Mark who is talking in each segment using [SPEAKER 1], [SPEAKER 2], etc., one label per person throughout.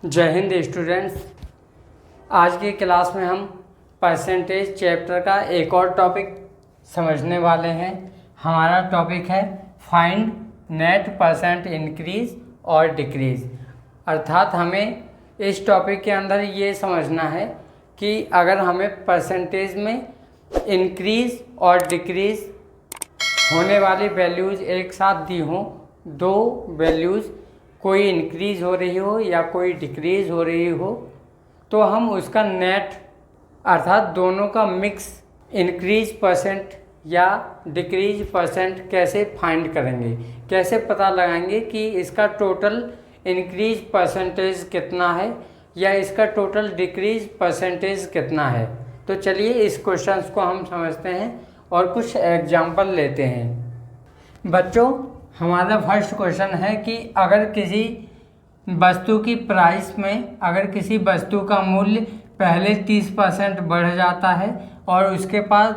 [SPEAKER 1] जय हिंद स्टूडेंट्स। आज की क्लास में हम परसेंटेज चैप्टर का एक और टॉपिक समझने वाले हैं। हमारा टॉपिक है फाइंड नेट परसेंट इंक्रीज और डिक्रीज। अर्थात हमें इस टॉपिक के अंदर ये समझना है कि अगर हमें परसेंटेज में इंक्रीज और डिक्रीज होने वाली वैल्यूज़ एक साथ दी हों, दो वैल्यूज़ कोई इंक्रीज हो रही हो या कोई डिक्रीज हो रही हो, तो हम उसका नेट अर्थात दोनों का मिक्स इंक्रीज परसेंट या डिक्रीज परसेंट कैसे फाइंड करेंगे, कैसे पता लगाएंगे कि इसका टोटल इंक्रीज परसेंटेज कितना है या इसका टोटल डिक्रीज परसेंटेज कितना है। तो चलिए इस क्वेश्चंस को हम समझते हैं और कुछ एग्जाम्पल लेते हैं। बच्चों, हमारा फर्स्ट क्वेश्चन है कि अगर किसी वस्तु की प्राइस में अगर किसी वस्तु का मूल्य पहले 30% बढ़ जाता है और उसके बाद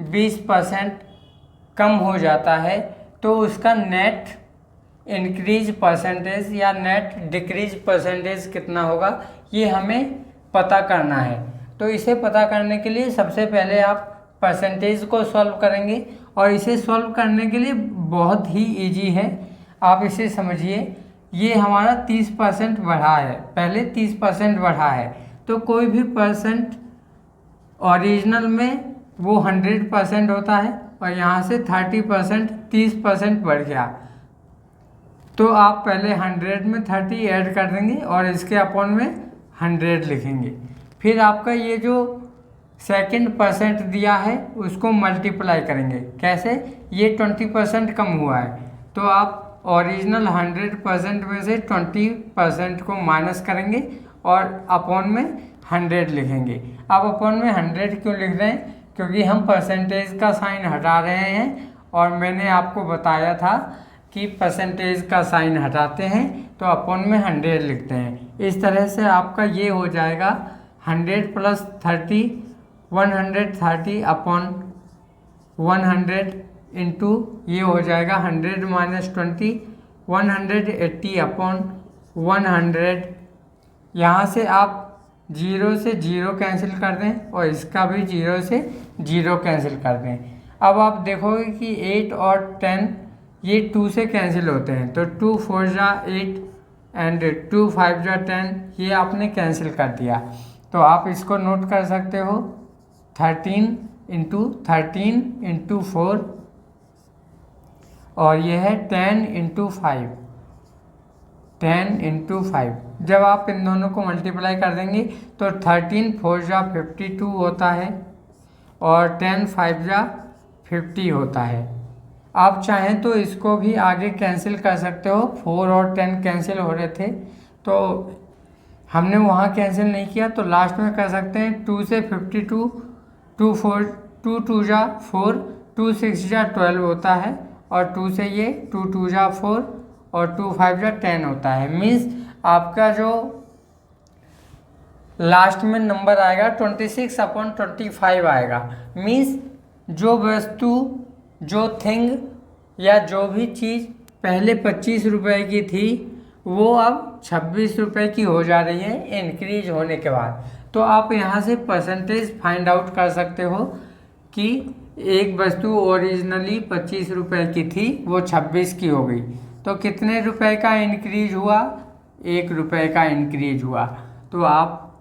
[SPEAKER 1] 20% कम हो जाता है, तो उसका नेट इंक्रीज परसेंटेज या नेट डिक्रीज परसेंटेज कितना होगा, ये हमें पता करना है। तो इसे पता करने के लिए सबसे पहले आप परसेंटेज को सॉल्व करेंगे और इसे सॉल्व करने के लिए बहुत ही इजी है। आप इसे समझिए, ये हमारा 30% बढ़ा है, पहले 30% बढ़ा है, तो कोई भी परसेंट ओरिजिनल में वो 100% होता है और यहाँ से 30% 30% बढ़ गया, तो आप पहले 100 में 30 ऐड कर देंगे और इसके अपॉन में 100 लिखेंगे। फिर आपका ये जो सेकंड परसेंट दिया है उसको मल्टीप्लाई करेंगे। कैसे? ये 20% कम हुआ है, तो आप ओरिजिनल 100% में से 20% को माइनस करेंगे और अपॉन में 100 लिखेंगे। अब अपॉन में 100 क्यों लिख रहे हैं? क्योंकि हम परसेंटेज का साइन हटा रहे हैं और मैंने आपको बताया था कि परसेंटेज का साइन हटाते हैं तो अपॉन में 100 लिखते हैं। इस तरह से आपका ये हो जाएगा 100 प्लस 30 130 अपॉन 100 इंटू ये हो जाएगा 100 माइनस 20 180 अपॉन 100। यहाँ से आप 0 से 0 कैंसिल कर दें और इसका भी 0 से 0 कैंसिल कर दें। अब आप देखोगे कि 8 और 10 ये 2 से कैंसिल होते हैं, तो 2 4 जा 8 एंड 2 5 जा 10, ये आपने कैंसिल कर दिया। तो आप इसको नोट कर सकते हो 13 इंटू 4 और ये है 10 इंटू 5। जब आप इन दोनों को मल्टीप्लाई कर देंगे तो 13 4 जा 52 होता है और 10 5 जा 50 होता है। आप चाहें तो इसको भी आगे कैंसिल कर सकते हो, 4 और 10 कैंसिल हो रहे थे तो हमने वहाँ कैंसिल नहीं किया, तो लास्ट में कर सकते हैं 2 से 52 2 2 जा 4 2 6 जा 12 होता है और 2 से ये 2 2 जा 4 और 2 5 जा 10 होता है। मीन्स आपका जो लास्ट में नंबर आएगा 26 अपॉन 25 आएगा। मीन्स जो वस्तु, जो थिंग या जो भी चीज़ पहले 25 रुपए की थी वो अब 26 रुपए की हो जा रही है इंक्रीज होने के बाद। तो आप यहाँ से परसेंटेज फाइंड आउट कर सकते हो कि एक वस्तु ओरिजिनली 25 रुपए की थी, वो 26 की हो गई, तो कितने रुपए का इंक्रीज हुआ? 1 रुपए का इंक्रीज हुआ। तो आप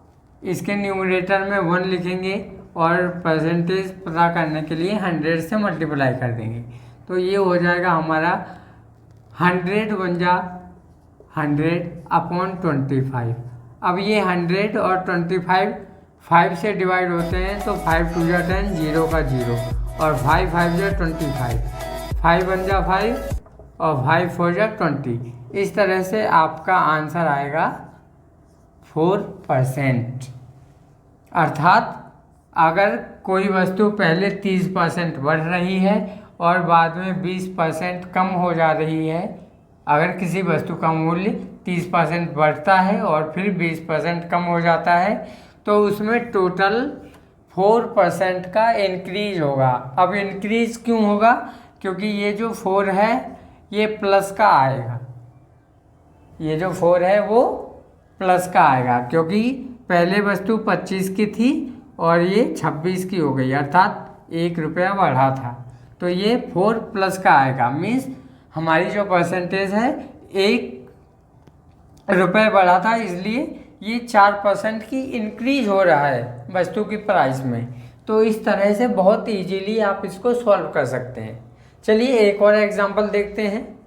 [SPEAKER 1] इसके न्यूमरेटर में 1 लिखेंगे और परसेंटेज पता करने के लिए 100 से मल्टीप्लाई कर देंगे, तो ये हो जाएगा हमारा 100 बन जा 100 अपॉन 25। अब ये 100 और 25 5 से डिवाइड होते हैं, तो 5 2 जा 10 0 का 0 और 5 5 जा 25 5 बन जा 5 और 5 4 जा 20। इस तरह से आपका आंसर आएगा 4%। अर्थात अगर कोई वस्तु पहले 30% बढ़ रही है और बाद में 20% कम हो जा रही है, अगर किसी वस्तु का मूल्य 30% बढ़ता है और फिर 20% कम हो जाता है, तो उसमें टोटल 4% का इंक्रीज होगा। अब इंक्रीज क्यों होगा? क्योंकि ये जो 4 है ये प्लस का आएगा, ये जो 4 है वो प्लस का आएगा, क्योंकि पहले वस्तु 25 की थी और ये 26 की हो गई, अर्थात 1 रुपया बढ़ा था, तो ये 4 प्लस का आएगा। मीन्स हमारी जो परसेंटेज है 1 रुपये बढ़ा था, इसलिए ये 4% की इंक्रीज हो रहा है वस्तु की प्राइस में। तो इस तरह से बहुत इजीली आप इसको सॉल्व कर सकते हैं। चलिए एक और एग्जांपल देखते हैं।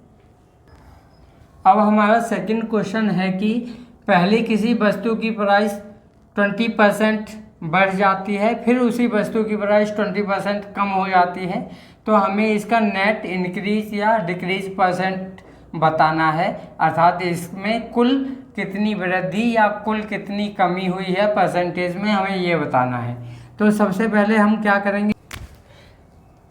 [SPEAKER 1] अब हमारा सेकंड क्वेश्चन है कि पहले किसी वस्तु की प्राइस 20% बढ़ जाती है, फिर उसी वस्तु की प्राइस 20% कम हो जाती है, तो हमें इसका नेट इंक्रीज या डिक्रीज परसेंट बताना है, अर्थात इसमें कुल कितनी वृद्धि या कुल कितनी कमी हुई है परसेंटेज में, हमें ये बताना है। तो सबसे पहले हम क्या करेंगे,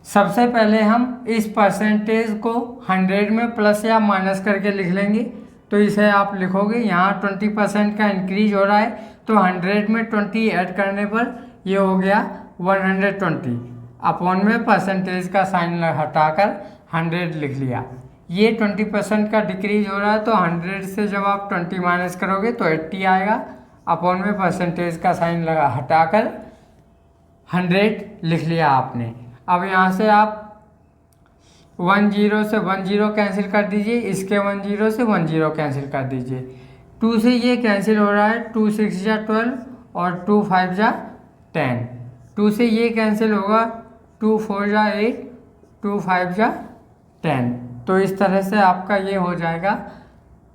[SPEAKER 1] सबसे पहले हम इस परसेंटेज को 100 में प्लस या माइनस करके लिख लेंगे। तो इसे आप लिखोगे, यहाँ 20% का इंक्रीज हो रहा है, तो 100 में 20 ऐड करने पर ये हो गया 120, अपॉन में परसेंटेज का साइन हटाकर 100 लिख लिया। ये 20% का डिक्रीज हो रहा है, तो 100 से जब आप 20 माइनस करोगे तो 80 आएगा, अपॉन में परसेंटेज का साइन हटाकर 100 लिख लिया आपने। अब यहाँ से आप 10 से 10 कैंसिल कर दीजिए, इसके 10 से 10 कैंसिल कर दीजिए, 2 से ये कैंसिल हो रहा है, 2 6 जा 12 और 2 5 जा 10, 2 से ये कैंसिल होगा, 2 4 जा 8, 2 5 जा 10। तो इस तरह से आपका ये हो जाएगा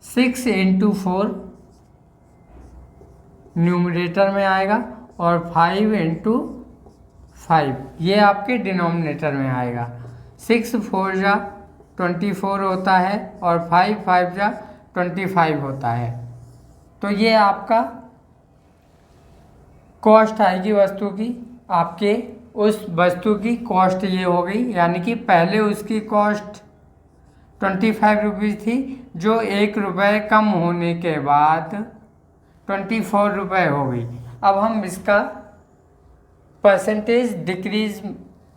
[SPEAKER 1] 6 × 4 न्यूमरेटर में आएगा और 5 × 5 ये आपके डिनोमिनेटर में आएगा। 6 4 जा 24 होता है और 5 5 जा 25 होता है। तो ये आपका कॉस्ट आएगी वस्तु की, आपके उस वस्तु की कॉस्ट ये हो गई, यानी कि पहले उसकी कॉस्ट 25 रुपीज़ थी, जो 1 रुपये कम होने के बाद 24 रुपये हो गई। अब हम इसका परसेंटेज डिक्रीज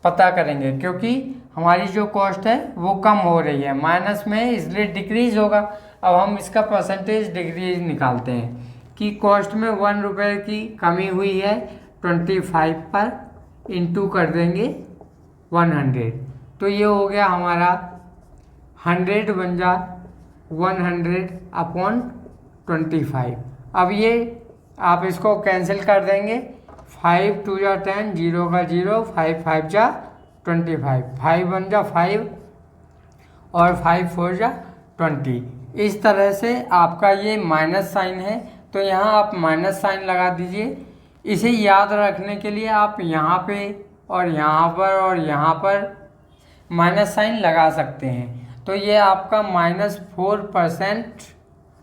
[SPEAKER 1] पता करेंगे, क्योंकि हमारी जो कॉस्ट है वो कम हो रही है, माइनस में, इसलिए डिक्रीज होगा। अब हम इसका परसेंटेज डिक्रीज निकालते हैं कि कॉस्ट में 1 रुपये की कमी हुई है 25 पर, इंटू कर देंगे 100, तो ये हो गया हमारा 100 बन जा 100/25। अब ये आप इसको कैंसिल कर देंगे, 5 2 जा 10, 0 का 0, 5 5 जा 25, 5 1 जा 5 और 5 4 जा 20। इस तरह से आपका ये माइनस साइन है, तो यहाँ आप माइनस साइन लगा दीजिए। इसे याद रखने के लिए आप यहाँ पे और यहाँ पर माइनस साइन लगा सकते हैं। तो ये आपका -4%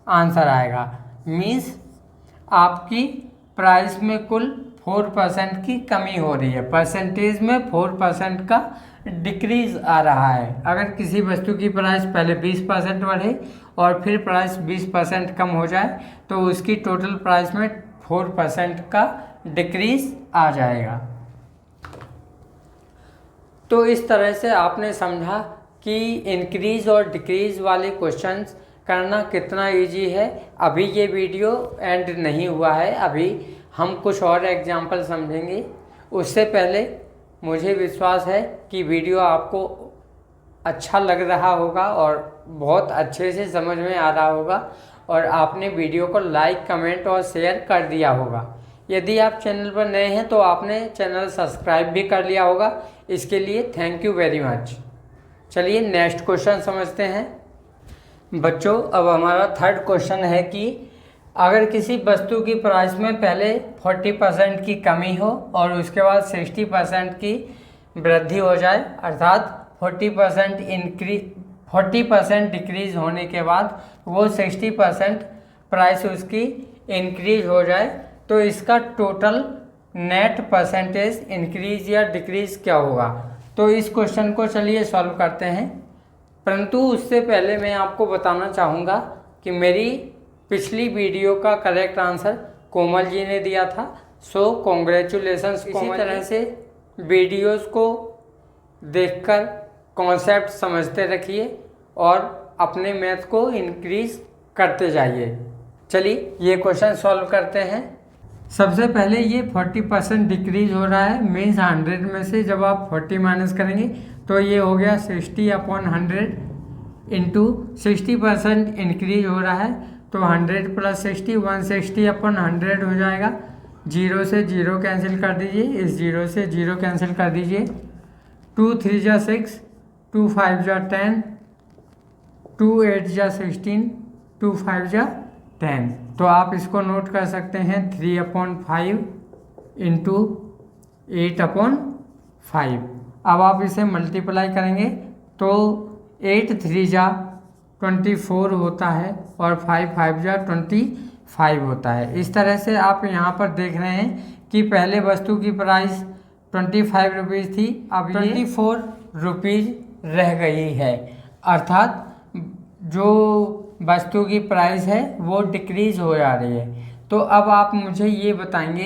[SPEAKER 1] आंसर आएगा। मीन्स आपकी प्राइस में कुल 4% की कमी हो रही है, परसेंटेज में 4% का डिक्रीज आ रहा है। अगर किसी वस्तु की प्राइस पहले 20% बढ़े और फिर प्राइस 20% कम हो जाए, तो उसकी टोटल प्राइस में 4% का डिक्रीज आ जाएगा। तो इस तरह से आपने समझा कि इंक्रीज और डिक्रीज वाले क्वेश्चंस करना कितना इजी है। अभी ये वीडियो एंड नहीं हुआ है, अभी हम कुछ और एग्जाम्पल समझेंगे। उससे पहले मुझे विश्वास है कि वीडियो आपको अच्छा लग रहा होगा और बहुत अच्छे से समझ में आ रहा होगा, और आपने वीडियो को लाइक, कमेंट और शेयर कर दिया होगा। यदि आप चैनल पर नए हैं तो आपने चैनल सब्सक्राइब भी कर लिया होगा। इसके लिए थैंक यू वेरी मच। चलिए नेक्स्ट क्वेश्चन समझते हैं। बच्चों, अब हमारा थर्ड क्वेश्चन है कि अगर किसी वस्तु की प्राइस में पहले 40% की कमी हो और उसके बाद 60% की वृद्धि हो जाए, अर्थात 40% डिक्रीज होने के बाद वो 60% प्राइस उसकी इंक्रीज हो जाए, तो इसका टोटल नेट परसेंटेज इंक्रीज या डिक्रीज क्या होगा। तो इस क्वेश्चन को चलिए सॉल्व करते हैं। परंतु उससे पहले मैं आपको बताना चाहूँगा कि मेरी पिछली वीडियो का करेक्ट आंसर कोमल जी ने दिया था। सो कॉन्ग्रेचुलेसन्स। इसी तरह से वीडियोस को देखकर कॉन्सेप्ट समझते रखिए और अपने मैथ को इंक्रीज करते जाइए। चलिए ये क्वेश्चन सॉल्व करते हैं। सबसे पहले ये 40% डिक्रीज हो रहा है, मीन्स 100 में से जब आप 40 माइनस करेंगे तो ये हो गया 60/100 इंटू 60% इंक्रीज हो रहा है तो 100 + 60 160/100 हो जाएगा। 0 से 0 कैंसिल कर दीजिए, इस 0 से 0 कैंसिल कर दीजिए। 2 3 जा 6, 2 5 जा 10, 2 8 जा 16, 2 5 जा 10। तो आप इसको नोट कर सकते हैं 3/5 इंटू 8/5। अब आप इसे मल्टीप्लाई करेंगे तो 8 3 जा 24 होता है और 5 5 जा 25 होता है। इस तरह से आप यहाँ पर देख रहे हैं कि पहले वस्तु की प्राइस 25 रुपीज़ थी, अब 24 रुपीज़ रह गई है, अर्थात जो वस्तु की प्राइस है वो डिक्रीज हो जा रही है। तो अब आप मुझे ये बताएंगे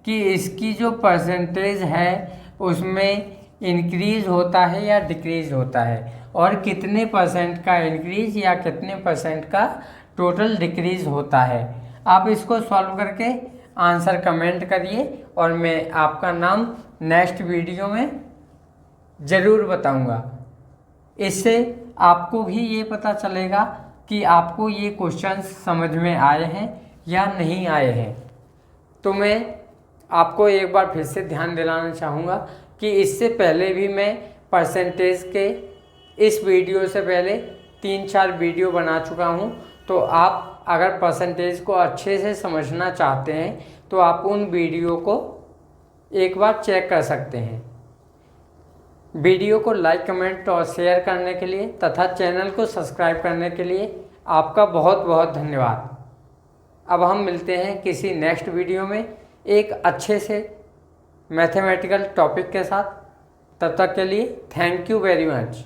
[SPEAKER 1] कि इसकी जो परसेंटेज है उसमें इंक्रीज होता है या डिक्रीज होता है, और कितने % का इंक्रीज या कितने % का टोटल डिक्रीज होता है। आप इसको सॉल्व करके आंसर कमेंट करिए और मैं आपका नाम नेक्स्ट वीडियो में ज़रूर बताऊंगा। इससे आपको भी ये पता चलेगा कि आपको ये क्वेश्चंस समझ में आए हैं या नहीं आए हैं। तो मैं आपको एक बार फिर से ध्यान दिलाना चाहूँगा कि इससे पहले भी मैं परसेंटेज के इस वीडियो से पहले 3-4 वीडियो बना चुका हूँ। तो आप अगर परसेंटेज को अच्छे से समझना चाहते हैं तो आप उन वीडियो को एक बार चेक कर सकते हैं। वीडियो को लाइक, कमेंट और शेयर करने के लिए तथा चैनल को सब्सक्राइब करने के लिए आपका बहुत बहुत धन्यवाद। अब हम मिलते हैं किसी नेक्स्ट वीडियो में एक अच्छे से मैथमेटिकल टॉपिक के साथ। तब तक के लिए थैंक यू वेरी मच।